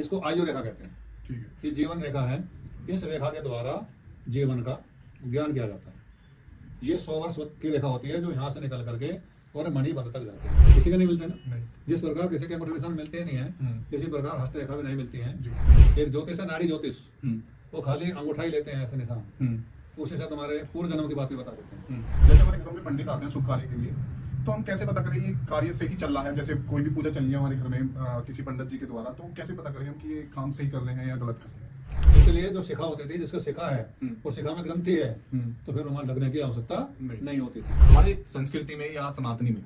इसको आयु रेखा कहते हैं। ठीक है। ये जीवन रेखा है। इस रेखा के द्वारा जीवन का ज्ञान किया जाता है। ये 100 वर्ष की रेखा होती है जो यहाँ से निकल करके और मणिबंध तक जाती है। किसी का नहीं मिलते ना, नहीं। जिस प्रकार किसी के अंगूठे निशान मिलते ही नहीं है, इसी प्रकार हस्तरेखा भी नहीं मिलती है। एक ज्योतिष है, नाड़ी ज्योतिष, वो खाली अंगूठा ही लेते हैं ऐसे निशान, उसी से तुम्हारे पूर्व जन्म की बात भी बता देते हैं। जैसे हमारे घरों में पंडित आते हैं शुभ कार्य के लिए, तो हम कैसे पता करें ये कार्य सही चल रहा है? जैसे कोई भी पूजा चल रही है हमारे घर में किसी पंडित जी के द्वारा, तो कैसे पता करें हम कि ये काम सही कर रहे हैं या गलत कर रहे हैं? इसलिए जो शिखा होती थी, जिसका शिखा है और शिखा में ग्रंथि है, तो फिर रुमाल ढकने की आवश्यकता नहीं होती थी। हमारी संस्कृति में या सनातनी में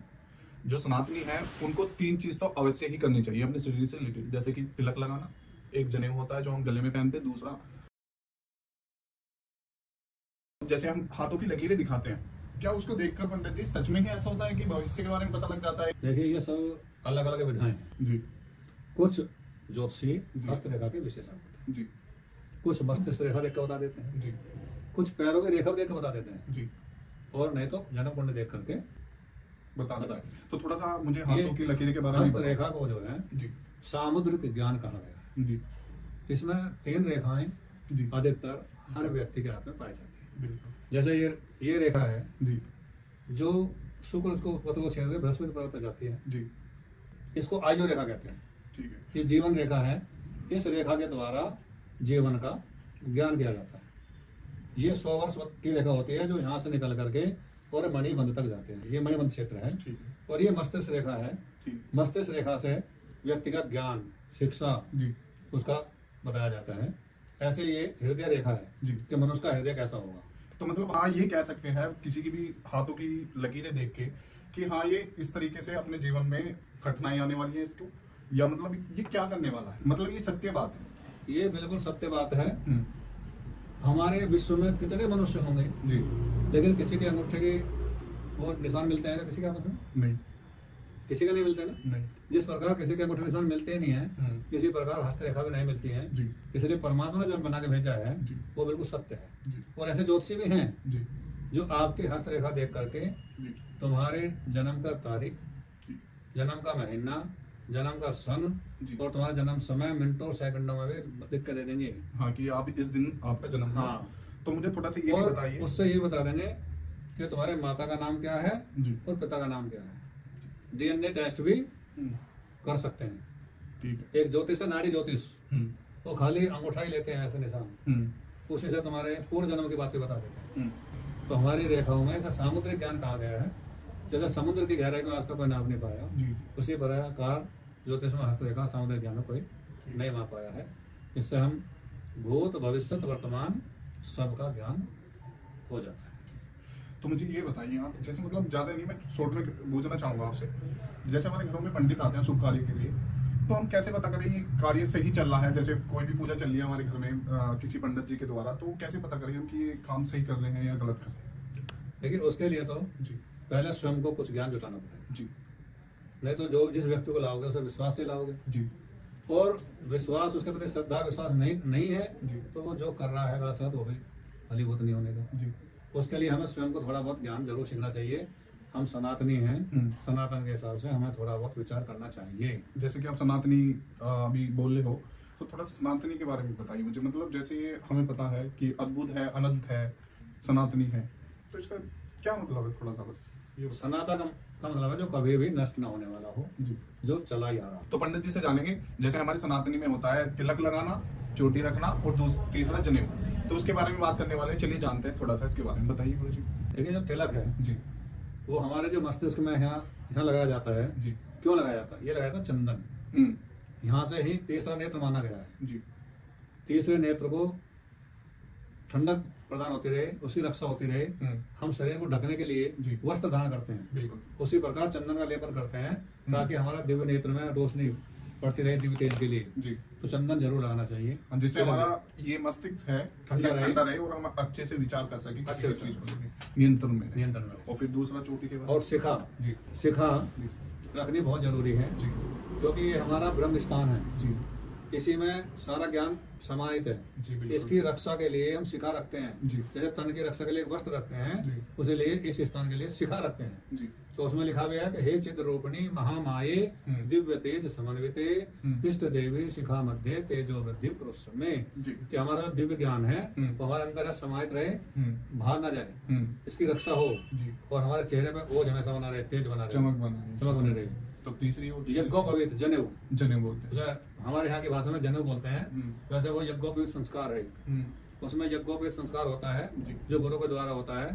जो सनातनी है उनको 3 चीज तो अवश्य ही करनी चाहिए अपने शरीर से रिलेटेड, जैसे कि तिलक लगाना, एक जनेऊ होता है जो हम गले में पहनते हैं, दूसरा जैसे हम हाथों की लकीरें दिखाते हैं, क्या उसको देखकर पंडित जी सच में ही ऐसा होता है कि भविष्य के बारे में पता लग जाता है? देखिए, ये सब अलग अलग विधाएं हैं जी। कुछ ज्योतिषी हस्तरेखा के विशेषज्ञ होते हैं जी। कुछ मस्तिष्क रेखा देख कर बता देते हैं जी। कुछ पैरों की रेखा देख कर बता देते हैं जी। और नहीं तो जन्म कुंडली देख करके बता देता है। तो थोड़ा सा मुझे हाथों की लकीरें के बारे में हस्तरेखा को जो है जी सामुद्रिक ज्ञान कहा गया है। जी। इसमें 3 रेखाएं जी। अधिकतर हर व्यक्ति के हाथ में पाई जाती है। बिल्कुल। जैसे ये रेखा है जी। जो शुक्र उसको पद को छेद बृहस्पति पर्वत तक जाती है, जी। इसको आयु रेखा कहते हैं। ठीक है। ये जीवन रेखा है। इस रेखा के द्वारा जीवन का ज्ञान किया जाता है। ये 100 वर्ष की रेखा होती है जो यहाँ से निकल करके और मणिबंध तक जाते हैं। ये मणिबंध क्षेत्र है। ठीक है। और ये मस्तिष्क रेखा है। ठीक। मस्तिष्क रेखा से व्यक्तिगत ज्ञान, शिक्षा जी। उसका बताया जाता है। ऐसे ये हृदय रेखा है जी। कि मनुष्य का हृदय कैसा होगा। तो मतलब हाँ, ये कह सकते हैं किसी की भी हाथों की लकीरें देख के कि हाँ ये इस तरीके से अपने जीवन में कठिनाई आने वाली है इसको, या मतलब ये क्या करने वाला है, मतलब ये सत्य बात है? ये बिल्कुल सत्य बात है। हमारे विश्व में कितने मनुष्य होंगे जी, लेकिन किसी के अंगूठे के वो निशान मिलते हैं, किसी का मतलब नहीं, किसी का नहीं मिलते ना। नहीं। जिस प्रकार किसी के अंगूठे निशान मिलते ही नहीं है, इसी प्रकार हस्तरेखा भी नहीं मिलती है। जी। इसलिए परमात्मा ने जो बना के भेजा है जी। वो बिल्कुल सत्य है। जी। और ऐसे ज्योतिषी भी हैं जी। जो आपकी हस्तरेखा देख करके जी। तुम्हारे जन्म का तारीख, जी। जन्म का महीना, जन्म का सन जी। और तुम्हारा जन्म समय मिनटों और सेकंडों में भी लिख कर दे देंगे। हाँ कि आप इस दिन आपका जन्म हुआ। हाँ। तो मुझे थोड़ा सा ये भी और बताइए। उससे ये बता देंगे कि तुम्हारे माता का नाम क्या है जी। और पिता का नाम क्या है। DNA टेस्ट भी कर सकते हैं। ठीक है। एक ज्योतिष है, नाड़ी ज्योतिष, वो खाली अंगूठा ही लेते हैं ऐसे निशान, उसी से तुम्हारे पूर्व जन्म की बात भी बता देते हैं। तो हमारी रेखाओं में ऐसा सामुद्रिक ज्ञान कहा गया है। जैसे समुद्र की गहराई को आज तक कोई नाप नहीं पाया, जी। उसी प्रकार ज्योतिष में हस्तरेखा सामुद्रिक ज्ञान कोई नहीं माप पाया है। इससे हम भूत, भविष्य, वर्तमान सबका ज्ञान हो जाता है। तो मुझे ये बताइए आप, जैसे मतलब ज्यादा नहीं, मैं शॉर्ट में पूछना चाहूंगा आपसे, जैसे हमारे घरों में पंडित आते हैं शुभ कार्य के लिए, तो हम कैसे पता करें ये कार्य सही चल रहा है? जैसे कोई भी पूजा चल रही है हमारे घर में किसी पंडित जी के द्वारा, तो कैसे पता करें हम कि ये काम सही कर रहे हैं या गलत कर रहे हैं? देखिए, उसके लिए तो जी। पहले स्वयं को कुछ ज्ञान जुटाना पड़ेगा। जी। नहीं तो जो जिस व्यक्ति को लाओगे उसे विश्वास से लाओगे, जी। और विश्वास, उसके प्रति श्रद्धा विश्वास नहीं है जी। तो वो जो कर रहा है गलत, वो भी फलीभूत नहीं होने का। जी। उसके लिए हमें स्वयं को थोड़ा बहुत ज्ञान जरूर सीखना चाहिए। हम सनातनी हैं, सनातन के हिसाब से हमें थोड़ा बहुत विचार करना चाहिए। जैसे कि आप सनातनी अभी बोल रहे हो, तो थोड़ा सा सनातनी के बारे में बताइए मुझे। मतलब जैसे ये हमें पता है कि अद्भुत है, अनंत है, सनातनी है, तो इसका क्या मतलब है? थोड़ा सा बस ये सनातन का मतलब है जो कभी भी नष्ट ना होने वाला हो, जी, जो चला ही आ रहा हो। तो पंडित जी से जानेंगे, जैसे हमारी सनातनी में होता है तिलक लगाना, चोटी रखना और तीसरा जनेऊ, तो उसके बारे में बात करने वाले हैं। चलिए जानते हैं थोड़ा सा इसके बारे में, बताइए गुरु जी। देखिए, जो तिलक है जी। वो हमारे जो मस्तिष्क में यहाँ लगाया जाता है। जी। क्यों लगाया जाता है? ये लगाया था चंदन। यहाँ से ही तीसरा नेत्र माना गया है। जी। तीसरे नेत्र को ठंडक प्रदान होती रहे, उसकी रक्षा होती रहे। हम शरीर को ढकने के लिए वस्त्र धारण करते हैं। बिल्कुल। उसी प्रकार चंदन का लेपन करते हैं ताकि हमारा दिव्य नेत्र में रोशनी पड़ती रहे दिव्य तेज के लिए। जी। तो चंदन जरूर लगाना चाहिए, जिससे हमारा ये मस्तिष्क है ठंडा रहे और हम अच्छे से विचार कर सकें, अच्छे चीज को नियंत्रण में रहे। और फिर दूसरा चोटी के बाद और शिखा, जी, शिखा रखनी बहुत जरूरी है। जी। क्योंकि ये हमारा ब्रह्म स्थान है। जी। इसी में सारा ज्ञान समाहित है। जी, बिल्कुल। इसकी रक्षा के लिए हम शिखा रखते हैं। जी। जैसे तन की रक्षा के लिए वस्त्र रखते हैं, जी। उसी लिए इस स्थान के लिए शिखा रखते हैं। जी। तो उसमें लिखा हुआ है कि हे चिद रूपिणी महामाये दिव्य तेज समन्विते तिष्ठ देवी शिखा मध्य तेजो वृद्धि पुरुष में, कि हमारा दिव्य ज्ञान है वो हमारे अंदर समाहित रहे, बाहर ना जाए, इसकी रक्षा हो और हमारे चेहरे पे ओज हमेशा बना रहे, तेज बना रहे, चमक बने रहे। तो तीसरी यज्ञोपवीत जनेऊ बोलते हैं, हमारे यहाँ की भाषा में जनेऊ बोलते हैं, वैसे वो यज्ञोपवीत संस्कार है। उसमें यज्ञोपवीत संस्कार होता है जो गुरु के द्वारा होता है,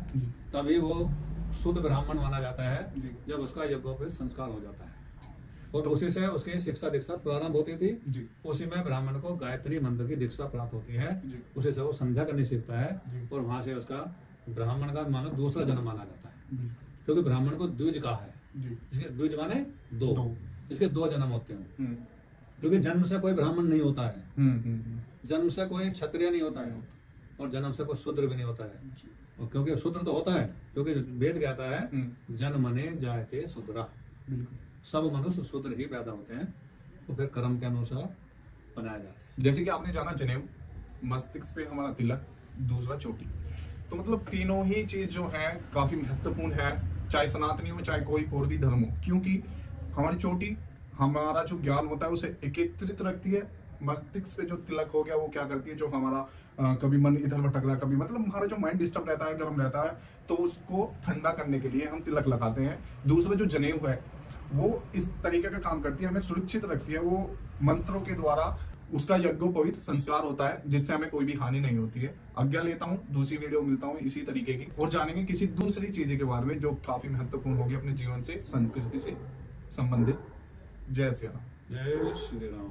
तभी वो शुद्ध ब्राह्मण माना जाता है जब उसका यज्ञोपवीत संस्कार हो जाता है। और उसी से उसकी शिक्षा दीक्षा प्रारंभ होती थी, उसी में ब्राह्मण को गायत्री मंत्र की दीक्षा प्राप्त होती है, उसी से वो संध्या करनी सीखता है और वहां से उसका ब्राह्मण का मानो दूसरा जन्म माना जाता है, क्योंकि ब्राह्मण को द्विज कहा है। इसके द्विज माने दो, इसके दो जन्म होते हैं, क्योंकि जन्म से कोई ब्राह्मण नहीं होता है, जन्म से कोई क्षत्रिय नहीं होता है और जन्म से कोई शूद्र भी नहीं होता है। और क्योंकि शूद्र तो होता है, क्योंकि वेद कहता है जन्मने जायते शूद्रा, सब मनुष्य शूद्र ही पैदा होते हैं, तो फिर कर्म के अनुसार बनाया जाता है। जैसे कि आपने जाना जनेऊ, मस्तिष्क पे हमारा तिलक, दूसरा चोटी, तो मतलब तीनों ही चीज जो है काफी महत्वपूर्ण है, चाहे सनातनी हो चाहे कोई और भी धर्म हो, क्योंकि हमारी चोटी हमारा जो ज्ञान होता है उसे एकत्रित रखती है। मस्तिष्क पे जो तिलक हो गया वो क्या करती है, जो हमारा कभी मन इधर भटक रहा है, कभी मतलब हमारा जो माइंड डिस्टर्ब रहता है, गर्म रहता है, तो उसको ठंडा करने के लिए हम तिलक लगाते हैं। दूसरा जो जनेऊ है वो इस तरीके का काम करती है, हमें सुरक्षित रखती है, वो मंत्रों के द्वारा उसका यज्ञोपवीत संस्कार होता है, जिससे हमें कोई भी हानि नहीं होती है। आज्ञा लेता हूँ, दूसरी वीडियो मिलता हूँ इसी तरीके की, और जानेंगे किसी दूसरी चीज के बारे में जो काफी महत्वपूर्ण होगी अपने जीवन से, संस्कृति से संबंधित। जय श्री राम। जय श्री राम।